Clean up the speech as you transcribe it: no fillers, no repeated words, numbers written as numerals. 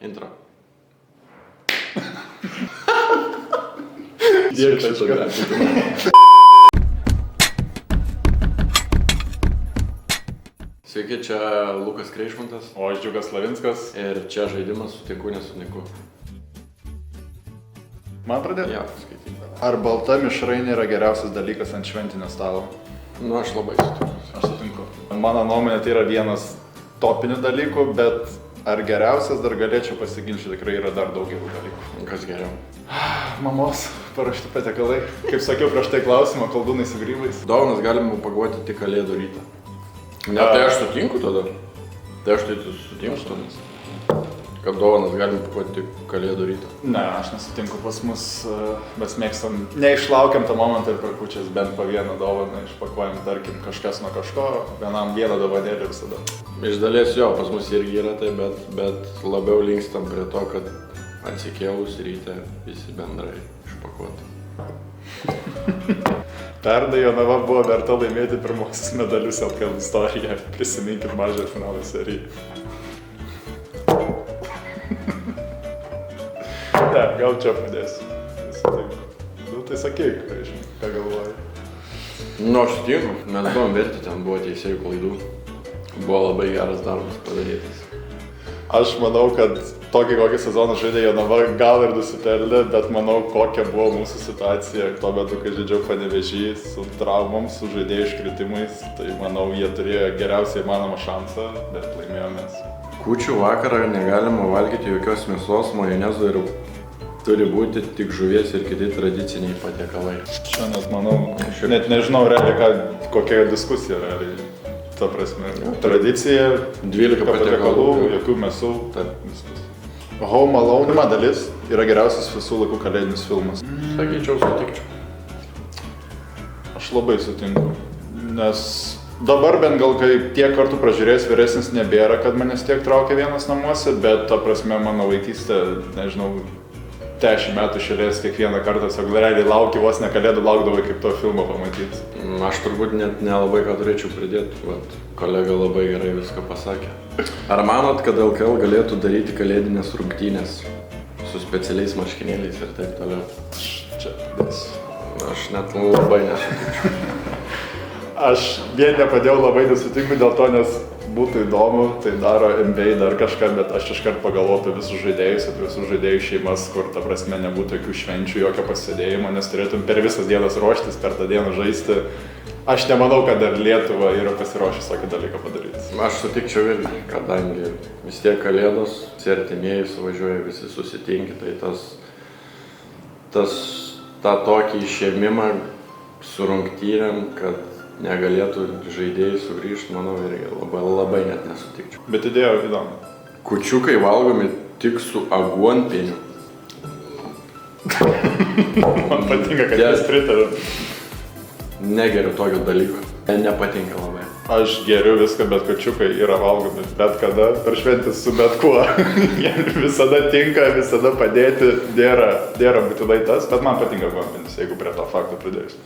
Intro. Kiek šito gali būti? Sveiki, čia Lukas Kreišmantas. O aš Džiugas Slavinskas. Ir čia žaidimas sutinku, nesutinku. Man pradėti? Ja, skaityk. Ar balta mišrainė yra geriausias dalykas ant šventinio stalo? Nu, aš labai sutinku. Aš sutinku. Mano nuomonė tai yra vienas topinių dalykų, bet ar geriausias dar galėčiau pasiginčyti, tikrai yra dar daug gerų dalykų. Kas geriau? Mamos parašyti patiekalai. Kaip sakiau prieš tai klausimą, koldūnai su grybais. Dovanas galima pakuoti tik kalėdų rytą. Ne, tai aš sutinku tada. Tai aš tai sutinku su tomis. Kad dovanas galima pakuoti tik kalėdų rytą. Ne, aš nesutinku, pas mus mes mėgstam, neišlaukiam tą momentą ir per kūčias bent po vieną dovaną išpakuojam, tarkim, kažkas nuo kažko, vienam vieną dovanėlį visada. Iš dalies jo, pas mus irgi yra tai, bet labiau linkstam prie to, kad atsikėlus ryte visi bendrai išpakuoti. Pernai Jonava buvo verta laimėti pirmosius medalius LKL istorijoje. Prisiminkit mažąją finalo seriją. Ne, gal čia padėsiu. Nu, tai sakyk, ką galvoji. Nu, aš sutinku, mes buvom verti, ten buvo teisėjų klaidų. Buvo labai geras darbas padarytas. Aš manau, kad tokį kokį sezoną žaidė Jonava gal ir nusipelnė, bet manau, kokia buvo mūsų situacija tuo metu, kai žaidžiau Panevėžį su traumom, su žaidėjų iškritimais. Tai manau, jie turėjo geriausiai įmanomą šansą, bet laimėjom mes. Kūčių vakarą negalima valgyti jokios mėsos, majonezo ir turi būti tik žuvies ir kiti tradiciniai patiekalai. Čia net manau, net nežinau realiai, kokia diskusija realiai. Ta prasme, tradicija, 12 patiekalų, jokių mėsų. Taip. Home Alone pirma dalis yra geriausias visų laikų kalėdinis filmas. Sakyčiau, sutikčiau. Aš labai sutinku, nes dabar bent gal kai tiek kartų pražiūrėjęs vyresnis nebėra, kad manęs tiek traukia vienas namuose, bet ta prasme mano vaikystė, nežinau, 10 metų šėlės kiekvieną kartą, tiesiog realiai lauki, vos ne kalėdų laukdavai, kaip to filmo pamatyti. Aš turbūt net nelabai ką turėčiau pridėti, vat, kolega labai gerai viską pasakė. Ar manot, kad LKL galėtų daryti kalėdinės rungtynės su specialiais marškinėliais ir taip toliau? Čia. Aš net labai nesutikčiau. Aš vien nepadėjau labai nesutinku dėl to, nes būtų įdomu, tai daro NBA dar kažką, bet aš iškart pagalvoju apie visus žaidėjus, apie visus žaidėjų šeimas, kur ta prasme nebūtų jokių švenčių, jokio pasėdėjimo, nes turėtum per visas dienas ruoštis, per tą dieną žaisti. Aš nemanau, kad dar Lietuva yra pasiruošęs tokį dalyką padaryti. Aš sutikčiau irgi, kadangi vis tiek kalėdos, artimieji suvažiuoja, visi susitinki, tai tą tokį išėmimą su rungtynėm, kad negalėtų žaidėjai sugrįžti, manau, irgi labai net nesutikčiau. Bet idėja įdomu. Kūčiukai valgomi tik su aguonpieniu. Man patinka, kad jis pritariu. Negeriu tokio dalyko. Nepatinka labai. Aš geriu viską, bet kūčiukai yra valgomi bet kada per šventės su bet kuo. Jie visada tinka, visada padėti, dėra būtinai tas, bet man patinka aguonpienis, jeigu prie to fakto pridėjus.